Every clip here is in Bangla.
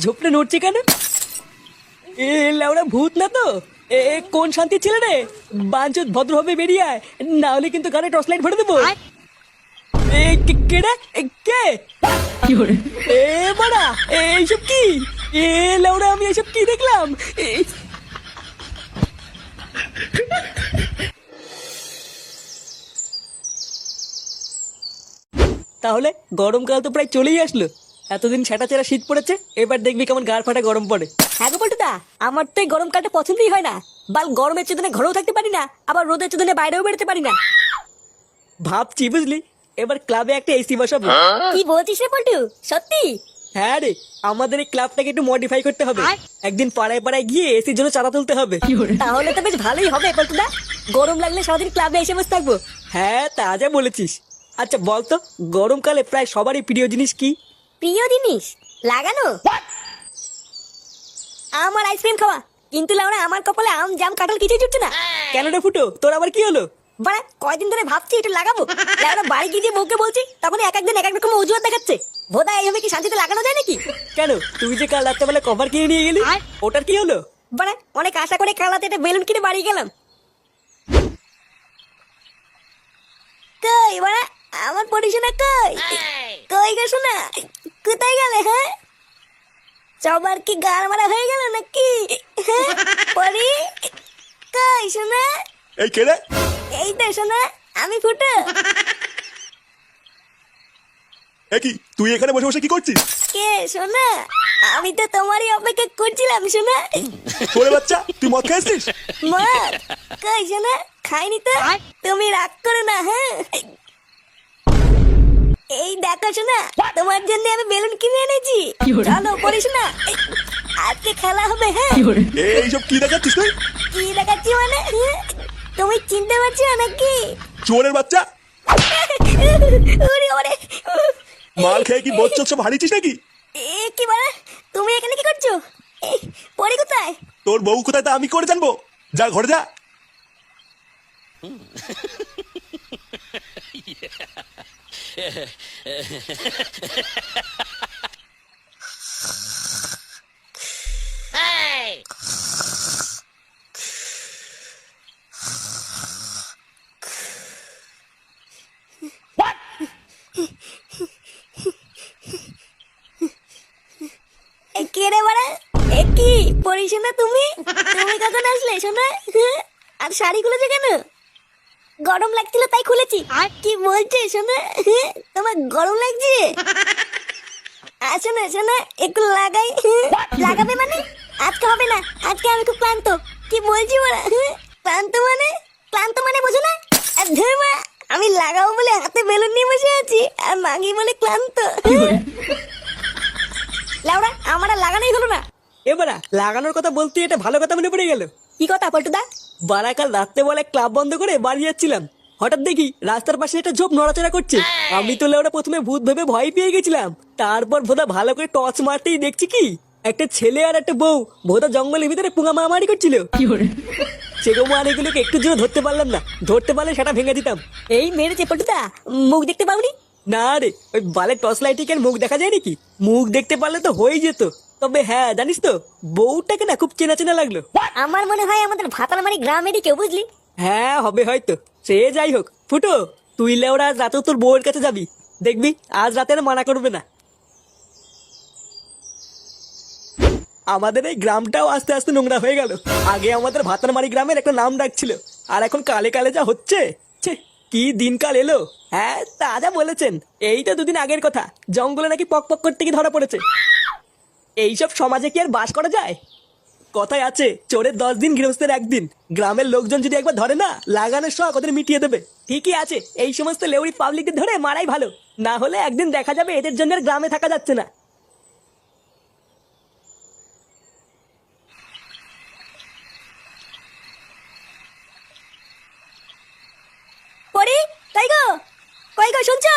ঝোপটা নড়ছে কেন? এ লেওড়া ভূত না তো? কোন শান্তি ছেলে রে? বাঞ্চত ভদ্রভাবে বেরিয়ে আয়, না হলে কিন্তু গানে টর্চ লাইট ভরে দেবো। কে রে? কে? এ বাড়া, এইসব কি? এ লেওড়া, আমি এইসব কি দেখলাম? তাহলে গরমকাল তো প্রায় চলেই আসলো। এতদিন ছেঁড়া শীত পড়েছে, এবার দেখবি কেমন গাড় ফাটা গরম পড়ে। হ্যাঁ গো পল্টুদা, আমার তো এই গরমকালটা পছন্দই হয় না। বাল গরমের চোদনে ঘরেও থাকতে পারি না, আবার রোদের চোদনে বাইরেও বেরোতে পারি না। ভাবছি বুঝলি, এবার ক্লাবে একটা এসি বসাবো। কি বলছিস রে পল্টু, সত্যি? হ্যাঁ রে, আমাদের এই ক্লাবটাকে একটু মডিফাই করতে হবে। একদিন পাড়ায় পাড়ায় গিয়ে এসির জন্য চাঁদা তুলতে হবে। তাহলে তো বেশ ভালোই হবে পল্টুদা, গরম লাগলে সারাদিন ক্লাবে এসে বসে থাকবো। হ্যাঁ, তা যা বলেছিস। আচ্ছা বলতো, গরমকালে প্রায় সবারই প্রিয় জিনিস কি? প্রিয় জিনিস লাগানো? আমার আইসক্রিম খাওয়া। কিন্তু লাউরা, আমার কপালে আম জাম কাঁঠাল কিছুই জুটছে না। কেন রে ফুটো, তোর আবার কি হলো? বাড়া, কয়দিন ধরে ভাবছি একটু লাগাবো। লাউরা বাড়ি গিয়ে যে বউকে বলছি, তখন এক একদিন এক এক রকম অজুহাত দেখাচ্ছে। ভোদা, এইভাবে কি শান্তিতে লাগানো যায় নাকি? কেন, তুই যে কাল রাত্রেবেলা কভার কিনে নিয়ে গেলি, ওটার কি হলো? বাড়া, অনেক আশা করে কালাতে একটা বেলুন কিনে বাড়ি গেলাম। কই বাড়া, আমার পড়িশোনা কই? কই গেছো না? কোথায় গেলে? হ্যাঁ, সবার কি গাল মারা হয়ে গেল নাকি? হ্যাঁ পরি, কই শোনা? এই কে রে? এই তো শোনা, আমি ফুটো। কি তুই এখানে বসে বসে কি করছিস? কে শোনা? আমি তো তোমারই অপেক্ষা করছিলাম শোনা। ওরে বাচ্চা, তুই মদ খাইছিস? মদ? কই শোনা, খাইনি তো। তুমি রাগ করো না। হ্যাঁ, এই দেখো শোনা, তোমার জন্য আমি বেলুন কিনে এনেছি। চলো পড়িস না, আজকে খেলা হবে। হ্যাঁ, এইসব কি দেখাচ্ছিস তুই? কি দেখাচ্ছি মানে? তুমি চিনতে পারছো নাকি? চোরের বাচ্চা, ওরে ওরে, মাল খেয়ে কি বচ্চক সব হারিয়েছিস নাকি? এ কি মানে? তুমি এখানে কি করছো? পরি কোথায়? তোর বউ কোথায় তা আমি করে জানবো? যা ঘরে যা। কে রে বাড়া? এ কি পরি শোনা, তুমি তুমি কখন আসলে শোনা? আর শাড়ি খুলেছো কেন? গরম লাগছিল তাই খুলেছি। কি বলছে শোনা? তোমার গরম লাগছে? আসো না শোনা, একটু লাগাই। লাগাবে মানে? আজকে হবে না, আজকে আমি খুব ক্লান্ত। কি বলছি ওরা? ক্লান্ত মানে? ক্লান্ত মানে বোঝো না? আর ধর্মা, আমি লাগাবো বলে হাতে বেলুন নিয়ে বসে আছি, আর মাগি বলে ক্লান্ত। লাউড়া, আমার আর লাগানোই হলো না। এবারা লাগানোর কথা বলতে এটা ভালো কথা মনে পড়ে গেল। কি কথা পল্টুদা? বারাকাল রাত্রে বলে ক্লাব বন্ধ করে বাড়ি যাচ্ছিলাম, হঠাৎ দেখি রাস্তার পাশে একটা ঝোপ নড়াচড়া করছে। আমি তো লেওড়া প্রথমে ভূত ভেবে ভয় পেয়ে গেছিলাম। তারপর ভোদা ভালো করে টর্চ মারতেই দেখছি কি একটা ছেলে আর একটা বউ ভোদা জঙ্গলের ভিতরে পুঙা মারামারি করছিল। সেরকম আর এগুলোকে একটু জন্য ধরতে পারলাম না, ধরতে পারলে সেটা ভেঙে দিতাম। এই মেরেছে পল্টুদা, মুখ দেখতে পাওনি? না রে, ওই বালের টর্চ লাইটে কি আর মুখ দেখা যায় নাকি? মুখ দেখতে পারলে তো হয়েই যেত। তবে হ্যাঁ, জানিস তো, বউটাকে না খুব চেনা চেনা লাগলো। আমার মনে হয় আমাদের ভাতারমারি গ্রামেরই কেউ, বুঝলি? হ্যাঁ, হবে হয়তো। সে যাই হোক, ফুটো তুই লেওরা আজ রাতেও তোর বউয়ের কাছে যাবি, দেখবি আজ রাতে আর মানা করবে না। আমাদের এই গ্রামটাও আস্তে আস্তে নোংরা হয়ে গেল। আগে আমাদের ভাতারমারি গ্রামের একটা নাম ডাকছিল, আর এখন কালে কালে যা হচ্ছে, ছে, কি দিনকাল এলো। হ্যাঁ, তা যা বলেছেন। এই তো দুদিন আগের কথা, জঙ্গলে নাকি পক পক করতে গিয়ে ধরা পড়েছে। এইসব সমাজে কি আর বাস করা যায়? কথায় আছে, চোরের 10 দিন গৃহস্থের 1 দিন। গ্রামের লোকজন যদি একবার ধরে না, লাগানোর শখ ওদের মিটিয়ে দেবে। ঠিকই আছে, এই সমস্ত লেউড়ি পাবলিকদের ধরে মারাই ভালো, না হলে একদিন দেখা যাবে এদের জন্য আর গ্রামে থাকা যাচ্ছে না। পরি, কই গো? কই গো, শুনছো?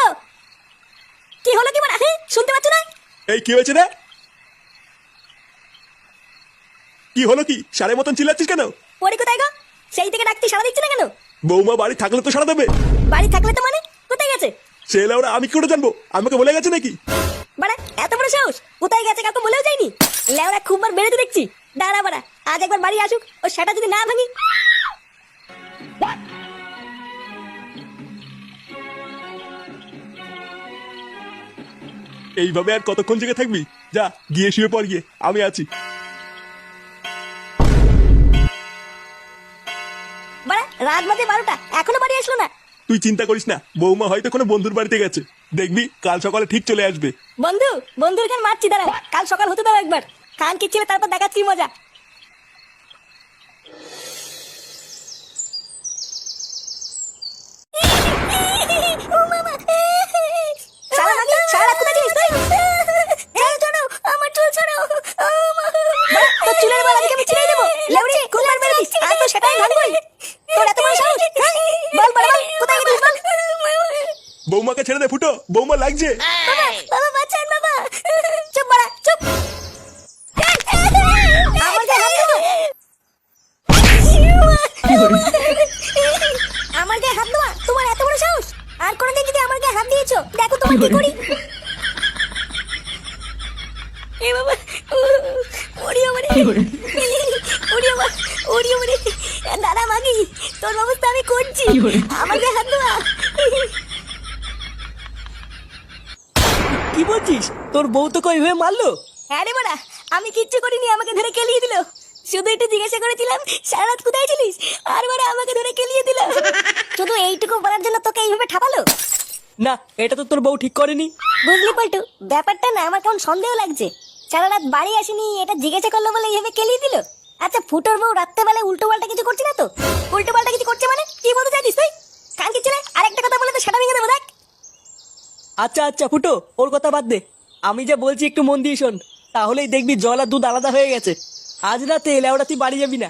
কি হলো কি মানে? শুনতে পাচ্ছ না? এই কি হয়েছে রে? কি হলো কি? সারের মতন চিল্লাচ্ছিস কেন? পরি কোথায় গো? সেই থেকে ডাকতে সাড়া দিচ্ছে না কেন? বৌমা বাড়ি থাকলে তো সারা দেবে। বাড়ি থাকলে তো মানে কোথায় গেছে? সে ওরা আমি কি করে জানবো? আমাকে বলে গেছে নাকি? বাড়া, এত বড় সাহস, কোথায় গেছে কাউকে বলেও যায়নি। লেওরা খুব বার বেড়েছে দেখছি। দাঁড়া বাড়া, আজ একবার বাড়ি আসুক, ও সেটা যদি না ভাঙি। এইভাবে আর কতক্ষণ জেগে থাকবি? যা গিয়ে শুয়ে পড় গিয়ে, আমি আছি। বাড়া রাত বাজে 12টা, এখনো বাড়ি আসলো না। তুই চিন্তা করিস না, বৌমা হয়তো কোনো বন্ধুর বাড়িতে গেছে, দেখবি কাল সকালে ঠিক চলে আসবে। বন্ধুর খান মারছি, দাঁড়া কাল সকাল হতে দাও একবার। খান কি ছিল তারপর দেখাচ্ছি মজা। ও মামা, শালা নাকি, শালা কোথায় ছিলিস তুই? এই ছাড়ো, আমার চুল ছাড়ো। ও মা, তোর চুলের বাল আজকে আমি ছিঁড়ে দেবো। লেউড়ি কোন বার মেরেছিস? আর তো সেটাই ভাঙবই। তোর এত বড় সাহস? বল বল বল, কোথায় গেছিস বল? বৌমাকে ছেড়ে দে ফুটো, বৌমা লাগছে। বাবা, বাবা বাঁচান বাবা। চুপ বাড়া, চুপ। আমার গায়ে হাত দেবো? আমার গায়ে হাত দেওয়া তোমার এত বড় সাহস? আর কোনোদিন যদি আমার গায়ে হাত দিয়েছো, দেখো তোমার কি করি। এ বাবা, ওড়িও মানে, ওড়িও মা, ওড়িও মানে। দাদা মাগি, তোর ব্যবস্থা আমি করছি। আমার গায়ে হাত দেওয়া। কি বলছিস? তোর বউ তোকে ওইভাবে মারলো? হ্যাঁ রে বাড়া, আমি কিচ্ছু করিনি, আমাকে ধরে কেলিয়ে দিল। শুধু একটু জিজ্ঞাসা করেছিলাম সারা রাত কোথায় ছিলিস, আর বাড়া আমাকে ধরে কেলিয়ে দিল। শুধু এইটুকু বলার জন্য তোকে এইভাবে ঠাপালো? না, এটা তো তোর বউ ঠিক করেনি। বুঝলি পল্টু, ব্যাপারটা না আমার কেমন সন্দেহ লাগছে। সারা রাত বাড়ি আসেনি, এটা জিজ্ঞাসা করলো বলে এইভাবে কেলিয়ে দিল। আচ্ছা ফুটোর বউ রাত্রেবেলায় উল্টো পাল্টা কিছু করছে না তো? উল্টো পাল্টা কিছু করছে মানে কি বলতে চাইছিস তুই? কান কি ছেলে, আরেকটা কথা বলে তো সেটা ভেঙে দেবো দেখ। আচ্ছা আচ্ছা ফুটো, ওর কথা বাদ দে। আমি যা বলছি একটু মন দিয়ে শোন, তাহলেই দেখবি জল আর দুধ আলাদা হয়ে গেছে। আজ রাতে লেওড়া তুই বাড়ি যাবি না।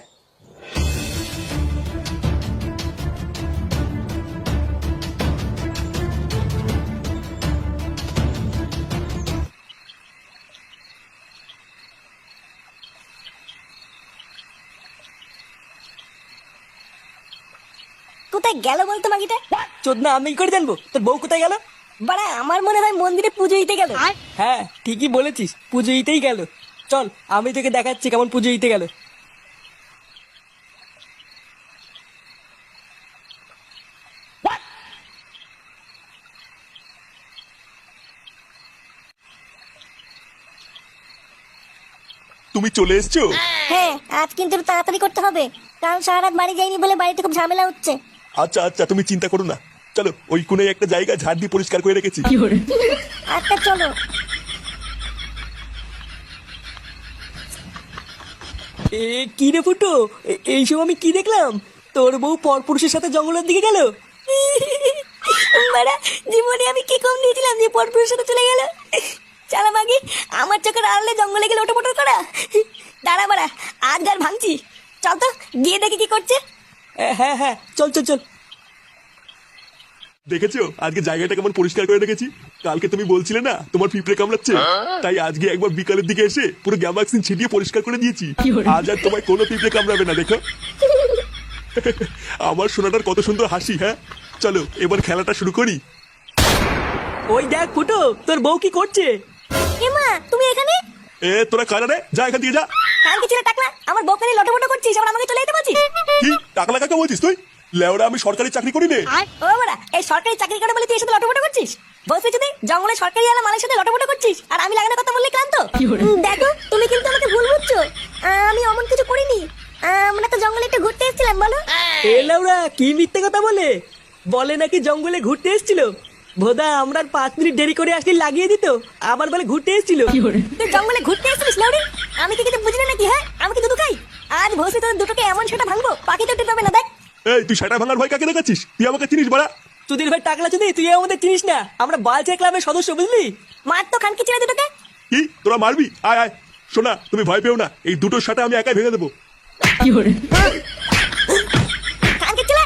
কোথায় গেল বলতো মাগিটা? চোদনা, আমি কি করে জানবো তোর বউ কোথায় গেল? বাড়া আমার মনে হয় মন্দিরে পুজো দিতে গেল। হ্যাঁ ঠিকই বলেছিস, পুজো দিতেই গেল। চল আমি তোকে দেখাচ্ছি কেমন পুজো দিতে গেল। তুমি চলে এসছো? হ্যাঁ, আজ কিন্তু একটু তাড়াতাড়ি করতে হবে, কারণ সারা রাত বাড়ি যাইনি বলে বাড়িতে খুব ঝামেলা হচ্ছে। আচ্ছা আচ্ছা, তুমি চিন্তা করো না, চলো ওই কোণে একটা জায়গা ঝাড় দিয়ে পরিষ্কার করে রেখেছি। আচ্ছা চলো। কি রে ফুটো, এইসব আমি কি দেখলাম? তোর বউ পরপুরুষের সাথে জঙ্গলের দিকে গেল? বাড়া, জীবনে আমি কি কম দিয়েছিলাম যে পরপুরের সাথে চলে গেল? চালা মাগি, আমার চোখের আড়ালে জঙ্গলে গেলে ওটা মোটর করা। দাঁড়া বাড়া, আজ আর ভাঙছি। চল তো গিয়ে দেখি কি করছে। হ্যাঁ হ্যাঁ, চল চল চল। দেখেছো আজকে জায়গাটা কেমন পরিষ্কার করে রেখেছি? কালকে তুমি বলছিলে না তোমার পিঁপড়ে কামড়াচ্ছে, তাই আজকে একবার বিকালের দিকে এসে পুরো গ্যামাক্সিন ছিটিয়ে পরিষ্কার করে দিয়েছি। আজ আর তোমায় কোনো পিঁপড়ে কামড়াবে না, দেখো। আমার সোনাটার কত সুন্দর হাসি। হ্যাঁ চলো এবার খেলাটা শুরু করি। ওই দেখ ফুটো, তোর বউ কি করছে? এমা তুমি এখানে? তোরা কারা রে, যা এখান থেকে যা। কালকে ছেলে টাকলা, আমার বউকে নিয়ে লটপট করছিস, আবার আমাকে চলে যেতে বলছিস? কি টাকলা কাকা বলছিস তুই? লেওরা আমি সরকারি চাকরি করি রে। ও বাড়া, এই সরকারি চাকরি করে বলে তুই এর সাথে লটপট করছিস? বলছিস যদি জঙ্গলে সরকারি আলা মালের সাথে লটপট করছিস, আর আমি লাগানোর কথা বললে ক্লান্ত। দেখো তুমি কিন্তু আমাকে ভুল বুঝছো, আমি অমন কিছু করিনি। আমরা তো জঙ্গলে একটু ঘুরতে এসেছিলাম। বলো। এ লেওড়া কি মিথ্যে কথা বলে? বলে নাকি জঙ্গলে ঘুরতে এসেছিল। ভোদা, আমরা 5 মিনিট দেরি করে আসলে লাগিয়ে দিত, আবার বলে ঘুরতে এসেছিল। তুই জঙ্গলে ঘুরতে এসেছিস লাউরি? আমি কি কিছু বুঝি না নাকি? হ্যাঁ, আমি কি দুধ খাই? আজ ভোসে তোর দুটোকে এমন সেটা ভাঙবো, পাখি তো টিপবে না। দেখ এই তুই সেটা ভাঙার ভয় কাকে দেখাচ্ছিস? তুই আমাকে চিনিস বাড়া? চুদির ভাই টাকলা চুদি, তুই আমাদের চিনিস না, আমরা বালচা ক্লাবের সদস্য, বুঝলি? মার তো খানকি ছেড়ে দুটোকে। কি তোরা মারবি? আয় আয়, শোনা তুমি ভয় পেও না, এই দুটোর সাথে আমি একাই ভেঙে দেবো। খানকি ছেলে